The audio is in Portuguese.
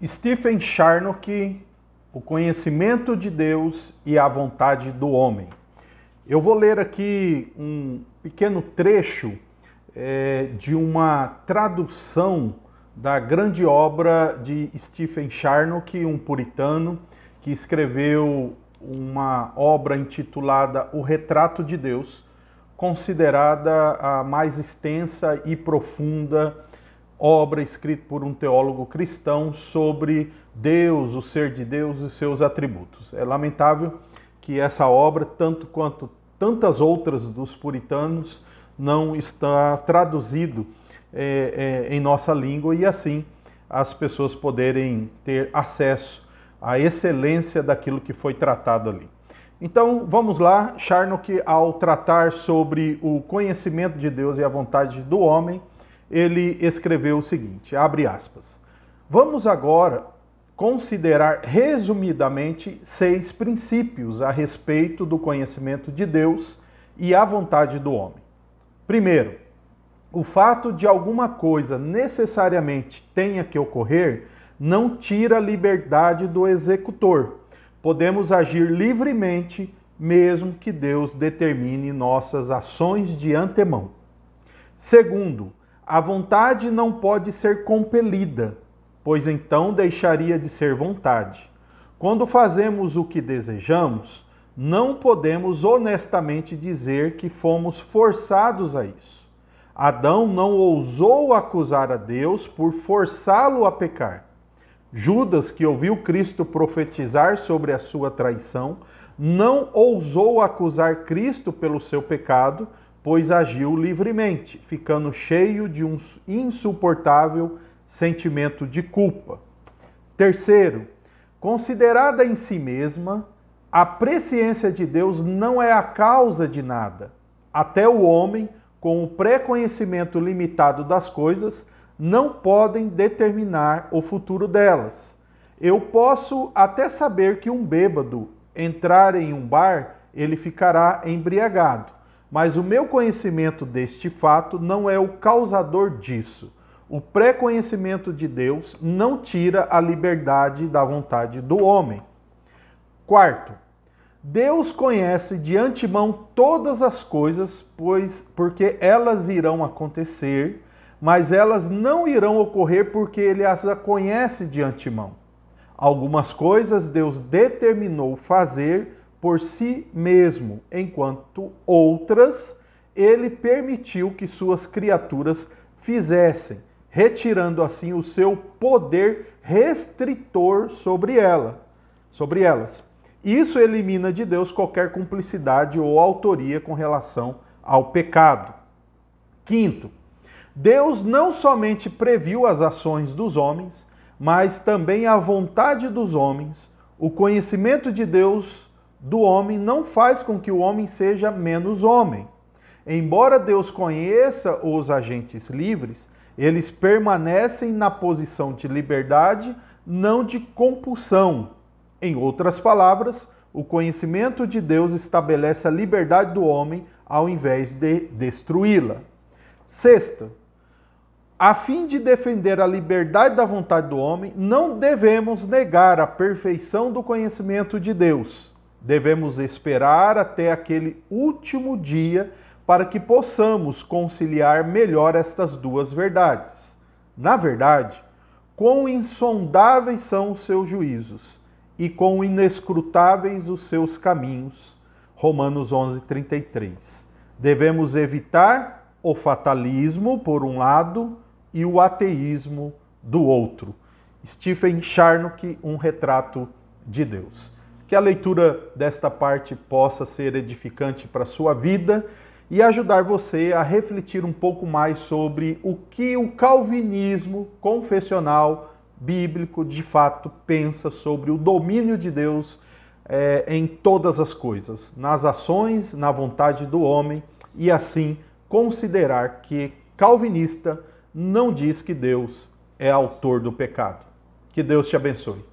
Stephen Charnock, O Conhecimento de Deus e a Vontade do Homem. Eu vou ler aqui um pequeno trecho de uma tradução da grande obra de Stephen Charnock, um puritano, que escreveu uma obra intitulada O Retrato de Deus, considerada a mais extensa e profunda obra escrita por um teólogo cristão sobre Deus, o ser de Deus e seus atributos. É lamentável que essa obra, tanto quanto tantas outras dos puritanos, não está traduzido em nossa língua e assim as pessoas poderem ter acesso à excelência daquilo que foi tratado ali. Então vamos lá, Charnock, ao tratar sobre o conhecimento de Deus e a vontade do homem, ele escreveu o seguinte, abre aspas, vamos agora considerar resumidamente 6 princípios a respeito do conhecimento de Deus e a vontade do homem. Primeiro, o fato de alguma coisa necessariamente tenha que ocorrer não tira a liberdade do executor. Podemos agir livremente, mesmo que Deus determine nossas ações de antemão. Segundo, a vontade não pode ser compelida, pois então deixaria de ser vontade. Quando fazemos o que desejamos, não podemos honestamente dizer que fomos forçados a isso. Adão não ousou acusar a Deus por forçá-lo a pecar. Judas, que ouviu Cristo profetizar sobre a sua traição, não ousou acusar Cristo pelo seu pecado, pois agiu livremente, ficando cheio de um insuportável sentimento de culpa. Terceiro, considerada em si mesma, a presciência de Deus não é a causa de nada. Até o homem, com o pré-conhecimento limitado das coisas, não podem determinar o futuro delas. Eu posso até saber que um bêbado entrar em um bar, ele ficará embriagado, mas o meu conhecimento deste fato não é o causador disso. O pré-conhecimento de Deus não tira a liberdade da vontade do homem. Quarto, Deus conhece de antemão todas as coisas, porque elas irão acontecer, mas elas não irão ocorrer porque Ele as conhece de antemão. Algumas coisas Deus determinou fazer por si mesmo, enquanto outras Ele permitiu que suas criaturas fizessem, retirando assim o seu poder restritor sobre elas. Isso elimina de Deus qualquer cumplicidade ou autoria com relação ao pecado. Quinto, Deus não somente previu as ações dos homens, mas também a vontade dos homens. O conhecimento de Deus do homem não faz com que o homem seja menos homem. Embora Deus conheça os agentes livres, eles permanecem na posição de liberdade, não de compulsão. Em outras palavras, o conhecimento de Deus estabelece a liberdade do homem ao invés de destruí-la. Sexta, a fim de defender a liberdade da vontade do homem, não devemos negar a perfeição do conhecimento de Deus. Devemos esperar até aquele último dia para que possamos conciliar melhor estas duas verdades. Na verdade, quão insondáveis são os seus juízos e quão inescrutáveis os seus caminhos. Romanos 11:33. Devemos evitar o fatalismo, por um lado, e o ateísmo, do outro. Stephen Charnock, Um Retrato de Deus. Que a leitura desta parte possa ser edificante para a sua vida e ajudar você a refletir um pouco mais sobre o que o calvinismo confessional bíblico de fato pensa sobre o domínio de Deus em todas as coisas, nas ações, na vontade do homem, e assim considerar que calvinista não diz que Deus é autor do pecado. Que Deus te abençoe.